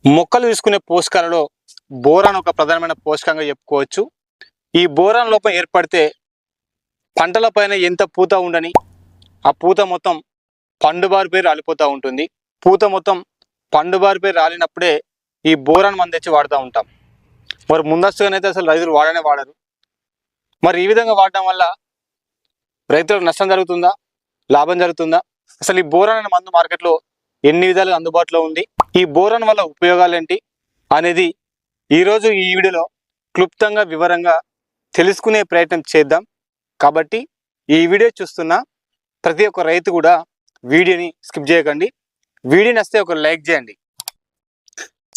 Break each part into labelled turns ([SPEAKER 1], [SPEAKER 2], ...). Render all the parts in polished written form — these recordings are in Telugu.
[SPEAKER 1] మొక్కలు తీసుకునే పోషకాలలో బోరాన్ ఒక ప్రధానమైన పోషకంగా చెప్పుకోవచ్చు. ఈ బోరాన్ లోపం ఏర్పడితే పంటలపైన ఎంత పూత ఉండని ఆ పూత మొత్తం పండుబారిపై రాలిపోతూ ఉంటుంది. పూత మొత్తం పండుబారిపై రాలినప్పుడే ఈ బోరాన్ మందు తెచ్చి వాడుతూ ఉంటాం. మరి ముందస్తుగానైతే అసలు రైతులు వాడరు. మరి ఈ విధంగా వాడడం వల్ల రైతులకు నష్టం జరుగుతుందా, లాభం జరుగుతుందా? అసలు ఈ బోరాన్ అనే మందు మార్కెట్లో ఎన్ని విధాలుగా అందుబాటులో ఉంది, ఈ బోరాన్ వల్ల ఉపయోగాలు ఏంటి అనేది ఈరోజు ఈ వీడియోలో క్లుప్తంగా వివరంగా తెలుసుకునే ప్రయత్నం చేద్దాం. కాబట్టి ఈ వీడియో చూస్తున్న ప్రతి ఒక్క రైతు కూడా వీడియోని స్కిప్ చేయకండి. వీడియోని వస్తే ఒక లైక్ చేయండి.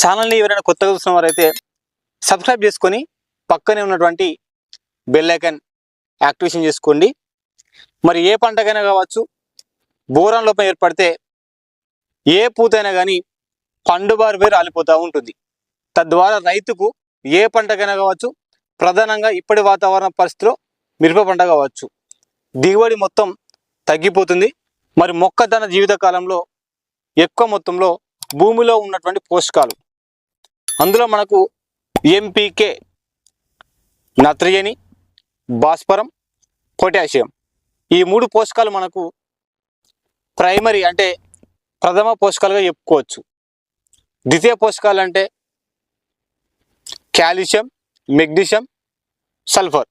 [SPEAKER 1] ఛానల్ని ఎవరైనా కొత్తగా చూసిన వారైతే సబ్స్క్రైబ్ చేసుకొని పక్కనే ఉన్నటువంటి బెల్ ఐకాన్ యాక్టివేషన్ చేసుకోండి. మరి ఏ పంటకైనా కావచ్చు, బోరాన్ లోపం ఏర్పడితే ఏ పూతైనా కానీ పండుబారిపై రాలిపోతూ ఉంటుంది. తద్వారా రైతుకు ఏ పంటకైనా కావచ్చు, ప్రధానంగా ఇప్పటి వాతావరణ పరిస్థితిలో మిరప పంట కావచ్చు, దిగుబడి మొత్తం తగ్గిపోతుంది. మరి మొక్క తన జీవిత కాలంలో ఎక్కువ మొత్తంలో భూమిలో ఉన్నటువంటి పోషకాలు, అందులో మనకు ఎంపీకే, నత్రజని, భాస్వరం, పొటాషియం, ఈ మూడు పోషకాలు మనకు ప్రైమరీ అంటే ప్రథమ పోషకాలుగా చెప్పుకోవచ్చు. ద్వితీయ పోషకాలు అంటే కాల్షియం, మెగ్నీషియం, సల్ఫర్.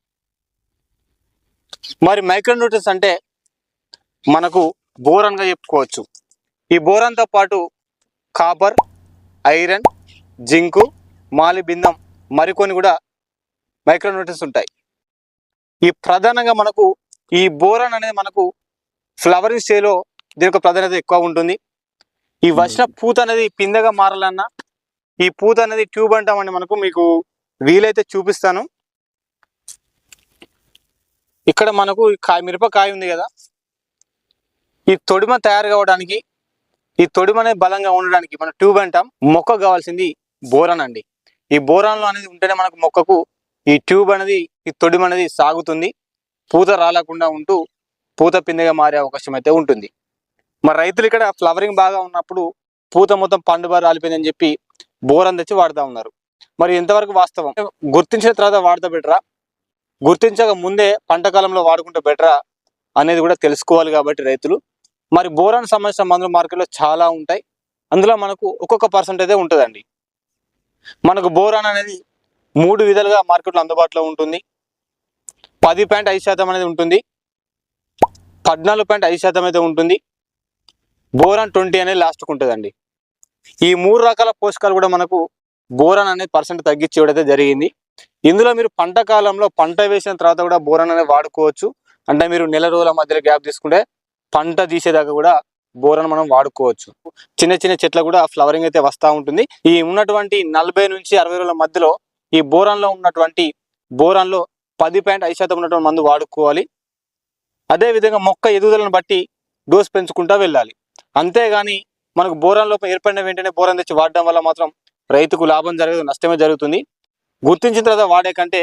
[SPEAKER 1] మరి మైక్రోన్యూట్రియన్స్ అంటే మనకు బోరాన్గా చెప్పుకోవచ్చు. ఈ బోరాన్తో పాటు కాపర్, ఐరన్, జింకు, మాలిబిందం మరికొన్ని కూడా మైక్రోన్యూట్రియన్స్ ఉంటాయి. ఈ ప్రధానంగా మనకు ఈ బోరాన్ అనేది మనకు ఫ్లవరింగ్ స్టేజ్లో దీని యొక్క ప్రాధాన్యత ఎక్కువ ఉంటుంది. ఈ వచ్చిన పూత అనేది పిందెగా మారాలన్నా ఈ పూత అనేది ట్యూబ్ అంటామండి. మనకు మీకు వీలైతే చూపిస్తాను. ఇక్కడ మనకు మిరపకాయ ఉంది కదా, ఈ తొడిమ తయారు కావడానికి, ఈ తొడిమ అనేది బలంగా ఉండడానికి మనం ట్యూబ్ అంటాం. మొక్క కావాల్సింది బోరాన్ అండి. ఈ బోరాన్లో అనేది ఉంటేనే మనకు మొక్కకు ఈ ట్యూబ్ అనేది, ఈ తొడిమ అనేది సాగుతుంది, పూత రాలకుండా ఉంటూ పూత పిందెగా మారే అవకాశం అయితే ఉంటుంది. మరి రైతులు ఇక్కడ ఫ్లవరింగ్ బాగా ఉన్నప్పుడు పూత మొత్తం పండుబారి రాలిపోయిందని చెప్పి బోరాన్ తెచ్చి వాడుతూ ఉన్నారు. మరి ఎంతవరకు వాస్తవం? గుర్తించిన తర్వాత వాడితే బెటరా, గుర్తించక ముందే పంట కాలంలో వాడుకుంటే బెటరా అనేది కూడా తెలుసుకోవాలి. కాబట్టి రైతులు మరి బోరాన్ సంబంధించిన మందులు మార్కెట్లో చాలా ఉంటాయి. అందులో మనకు ఒక్కొక్క పర్సెంటేజ్ ఉంటుందండి. మనకు బోరాన్ అనేది 3 విధాలుగా మార్కెట్లో అందుబాటులో ఉంటుంది. 10.5% అనేది ఉంటుంది, 14.5% అయితే ఉంటుంది, బోరాన్ 20 అనేది లాస్ట్కి ఉంటుందండి. ఈ 3 రకాల పోషకాలు కూడా మనకు బోరాన్ అనేది పర్సెంట్ తగ్గించి ఇవ్వడైతే జరిగింది. ఇందులో మీరు పంట కాలంలో పంట వేసిన తర్వాత కూడా బోరాన్ అనేది వాడుకోవచ్చు. అంటే మీరు నెల రోజుల మధ్యలో గ్యాప్ తీసుకుంటే పంట తీసేదాకా కూడా బోరాన్ మనం వాడుకోవచ్చు. చిన్న చిన్న చెట్ల కూడా ఫ్లవరింగ్ అయితే వస్తూ ఉంటుంది. ఈ ఉన్నటువంటి 40 నుంచి 60 రోజుల మధ్యలో ఈ బోరాన్లో 10.5% ఉన్నటువంటి మందు వాడుకోవాలి. అదేవిధంగా మొక్క ఎదుగుదలను బట్టి డోస్ పెంచుకుంటూ వెళ్ళాలి. అంతేగాని మనకు బోరాన్ లోపం ఏర్పడిన వెంటనే బోరాన్ తెచ్చి వాడడం వల్ల మాత్రం రైతుకు లాభం జరగదు, నష్టమే జరుగుతుంది. గుర్తించిన తర్వాత వాడే కంటే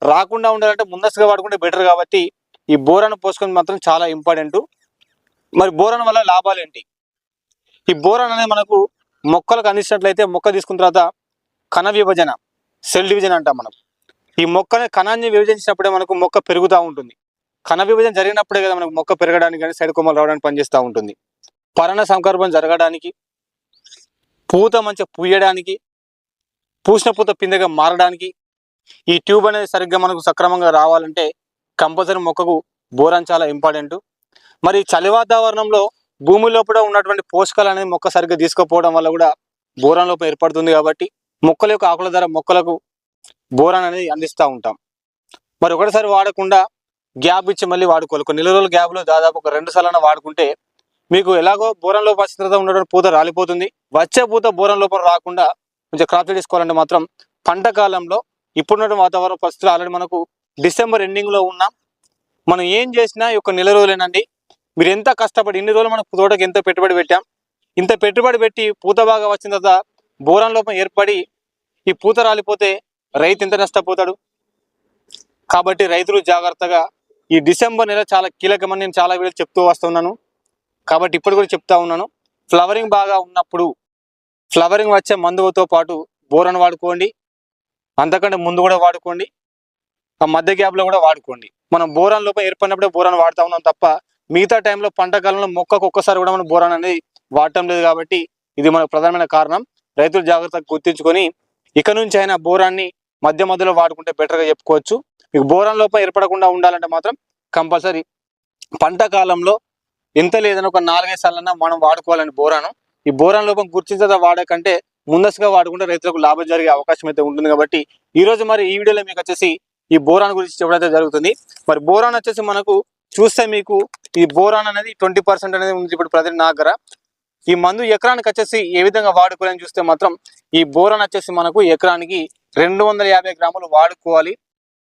[SPEAKER 1] రాకుండా ఉండాలంటే ముందస్తుగా వాడుకుంటే బెటర్. కాబట్టి ఈ బోరాన్ పోషకం మాత్రం చాలా ఇంపార్టెంట్. మరి బోరాన్ వల్ల లాభాలు ఏంటి? ఈ బోరాన్ అనేది మనకు మొక్కలకు అందించినట్లయితే మొక్క తీసుకున్న తర్వాత కణ విభజన, సెల్ డివిజన్ అంటాం మనం. ఈ మొక్కని కణాన్ని విభజించినప్పుడే మనకు మొక్క పెరుగుతూ ఉంటుంది. కణ విభజన జరిగినప్పుడే కదా మనకు మొక్క పెరగడానికి కానీ సైడ్ కొమ్మలు రావడానికి పనిచేస్తూ ఉంటుంది. పరాణ సంకర్పణ జరగడానికి, పూత మంచిగా పూయడానికి, పూసిన పూత పిందెగా మారడానికి, ఈ ట్యూబ్ అనేది సరిగ్గా మనకు సక్రమంగా రావాలంటే కంపల్సరీ మొక్కకు బోరాన్ చాలా ఇంపార్టెంట్. మరి చలి వాతావరణంలో భూమి లోపల ఉన్నటువంటి పోషకాలు అనేది మొక్క సరిగ్గా తీసుకోకపోవడం వల్ల కూడా బోరాన్ లోపం ఏర్పడుతుంది. కాబట్టి మొక్కల యొక్క ఆకుల ద్వారా మొక్కలకు బోరాన్ అనేది అందిస్తూ ఉంటాం. మరి ఒకటిసారి వాడకుండా గ్యాప్ ఇచ్చి మళ్ళీ వాడుకోవాలి. కొన్ని నెల రోజుల గ్యాప్లో దాదాపు ఒక 2 సార్లు వాడుకుంటే మీకు ఎలాగో బోరాన్ లోపం వచ్చిన తర్వాత ఉన్నటువంటి పూత రాలిపోతుంది. వచ్చే పూత బోరాన్ లోపం రాకుండా కొంచెం క్రాప్ తీసుకోవాలంటే మాత్రం పంట కాలంలో ఇప్పుడున్న వాతావరణ పరిస్థితులు ఆల్రెడీ మనకు డిసెంబర్ ఎండింగ్లో ఉన్నాం. మనం ఏం చేసినా ఈ 1 నెల రోజులేనండి. మీరు ఎంత కష్టపడి ఇన్ని రోజులు మనకు తోటకి ఎంత పెట్టుబడి పెట్టాం, ఇంత పెట్టుబడి పెట్టి పూత బాగా వచ్చిన తర్వాత బోరాన్ లోపం ఏర్పడి ఈ పూత రాలిపోతే రైతు ఎంత నష్టపోతాడు? కాబట్టి రైతులు జాగ్రత్తగా, ఈ డిసెంబర్ నెల చాలా కీలకమని నేను చాలా వీడియోలు చెప్తూ వస్తున్నాను. కాబట్టి ఇప్పుడు కూడా చెప్తా ఉన్నాను, ఫ్లవరింగ్ బాగా ఉన్నప్పుడు ఫ్లవరింగ్ వచ్చే మందుతో పాటు బోరాన్ వాడుకోండి, అంతకంటే ముందు కూడా వాడుకోండి, ఆ మధ్య గ్యాప్లో కూడా వాడుకోండి. మనం బోరాన్ లోపం ఏర్పడినప్పుడే బోరాన్ వాడుతూ ఉన్నాం తప్ప మిగతా టైంలో పంట కాలంలో మొక్కకు ఒక్కసారి కూడా మనం బోరాన్ అనేది వాడటం లేదు. కాబట్టి ఇది మనకు ప్రధానమైన కారణం. రైతులు జాగ్రత్తగా గుర్తించుకొని ఇక నుంచి అయినా బోరాన్ని మధ్య మధ్యలో వాడుకుంటే బెటర్గా చెప్పుకోవచ్చు. మీకు బోరాన్ లోపం ఏర్పడకుండా ఉండాలంటే మాత్రం కంపల్సరీ పంట కాలంలో ఎంత లేదని ఒక 4-5 సార్లన్నా మనం వాడుకోవాలని బోరాను. ఈ బోరాన్ లోపం గుర్తించదా వాడకంటే ముందస్తుగా వాడుకుంటే రైతులకు లాభం జరిగే అవకాశం అయితే ఉంటుంది. కాబట్టి ఈ రోజు మరి ఈ వీడియోలో మీకు వచ్చేసి ఈ బోరాన్ గురించి చెప్పడం జరుగుతుంది. మరి బోరాన్ వచ్చేసి మనకు చూస్తే మీకు ఈ బోరాన్ అనేది 20% అనేది ఉంది ఇప్పుడు ప్రతి నా దగ్గర. ఈ మందు ఎకరానికి వచ్చేసి ఏ విధంగా వాడుకోవాలని చూస్తే మాత్రం ఈ బోరాన్ వచ్చేసి మనకు ఎకరానికి 250 గ్రాములు వాడుకోవాలి.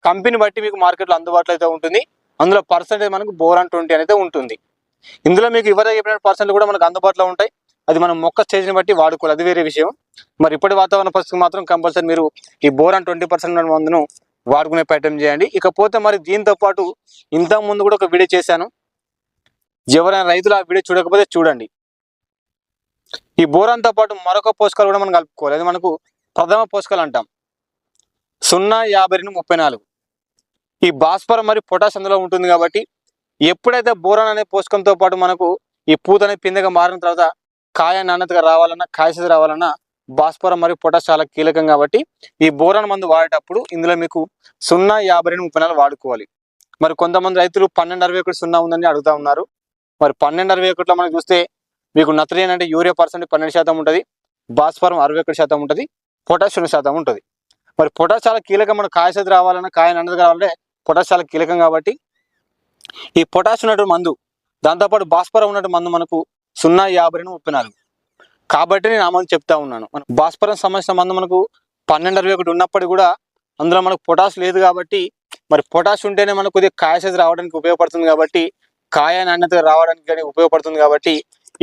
[SPEAKER 1] కంపెనీ బట్టి మీకు మార్కెట్లో అందుబాటులో అయితే ఉంటుంది. అందులో పర్సెంటేజ్ మనకు బోరాన్ 20 అనేది ఉంటుంది. ఇందులో మీకు ఎవరైనా చెప్పిన పర్సెంట్ కూడా మనకు అందుబాటులో ఉంటాయి. అది మనం మొక్క స్టేజ్ని బట్టి వాడుకోవాలి, అది వేరే విషయం. మరి ఇప్పటి వాతావరణ పరిస్థితి మాత్రం కంపల్సరీ మీరు ఈ బోరాన్ 20% మందును వాడుకునే ప్రయత్నం చేయండి. ఇకపోతే మరి దీంతో పాటు ఇంతకుముందు కూడా ఒక వీడియో చేశాను, ఎవరైనా రైతులు ఆ వీడియో చూడకపోతే చూడండి. ఈ బోరాన్తో పాటు మరొక పోషకాలు కూడా మనం కలుపుకోవాలి. అది మనకు ప్రథమ పోషకాలు అంటాం. 0-52-34 ఈ భాస్వరం మరియు పొటాష్ అందులో ఉంటుంది. కాబట్టి ఎప్పుడైతే బోరాన్ అనే పోషకంతో పాటు మనకు ఈ పూత అనే పిందెగా మారిన తర్వాత కాయ నాణ్యతగా రావాలన్నా, కాయ రావాలన్నా భాస్వరం మరియు పొటాష్ చాలా కీలకం. కాబట్టి ఈ బోరాన్ మందు వాడేటప్పుడు ఇందులో మీకు 0-52-34 వాడుకోవాలి. మరి కొంతమంది రైతులు 12-61 0 ఉందని అడుగుతా ఉన్నారు. మరి 12-61లో మనం చూస్తే మీకు నత్రజని అంటే యూరియా పర్సెంట్ 12% ఉంటుంది, భాస్వరం 61% ఉంటుంది, పొటాష్ 2% ఉంటుంది. మరి పొటాష్ చాలా కీలకం. మన కాయ చేతి రావాలన్నా, కాయ నాణ్యత కావాలంటే పొటాష్ చాలా కీలకం. కాబట్టి ఈ పొటాష్ ఉన్నట్టు మందు, దాంతోపాటు భాస్వరం ఉన్నట్టు మందు మనకు 0-52-34. కాబట్టి నేను ఆ మందు చెప్తా ఉన్నాను. మన భాస్వరం సంబంధించిన మందు మనకు 12-61 ఉన్నప్పటికీ కూడా అందులో మనకు పొటాష్ లేదు. కాబట్టి మరి పొటాష్ ఉంటేనే మనకు కొద్దిగా కాయ చేతి రావడానికి ఉపయోగపడుతుంది. కాబట్టి కాయ నాణ్యత రావడానికి కానీ ఉపయోగపడుతుంది. కాబట్టి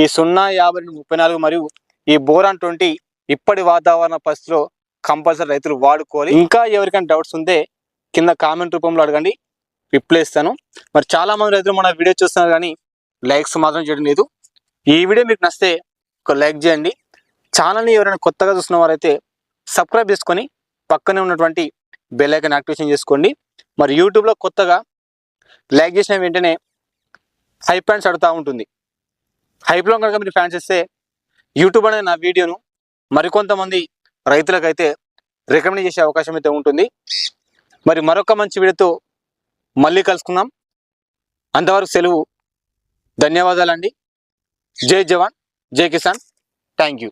[SPEAKER 1] ఈ 0-52-34 మరియు ఈ బోరాన్ 20 ఇప్పటి వాతావరణ పరిస్థితిలో కంపల్సరీ రైతులు వాడుకోవాలి. ఇంకా ఎవరికైనా డౌట్స్ ఉంటే కింద కామెంట్ రూపంలో అడగండి, రిప్లై ఇస్తాను. మరి చాలా మంది రైతులు మన వీడియో చూస్తున్నారు కానీ లైక్స్ మాత్రం చేయడం లేదు. ఈ వీడియో మీకు నచ్చితే ఒక లైక్ చేయండి. ఛానల్ని ఎవరైనా కొత్తగా చూస్తున్న వారైతే సబ్స్క్రైబ్ చేసుకొని పక్కనే ఉన్నటువంటి బెల్ ఐకాన్ యాక్టివేషన్ చేసుకోండి. మరి యూట్యూబ్లో కొత్తగా లైక్ చేసిన వెంటనే హైప్ ఫ్యాన్స్ అడుగుతూ ఉంటుంది. హైప్లో కనుక మీరు ఫ్యాన్స్ ఇస్తే యూట్యూబ్ అనేది నా వీడియోను మరికొంతమంది రైతులకైతే రికమెండ్ చేసే అవకాశం అయితే ఉంటుంది. మరి మరొక మంచి వీడియోతో మళ్ళీ కలుసుకుందాం. అంతవరకు సెలవు. ధన్యవాదాలండి. జై జవాన్, జై కిసాన్. Thank you.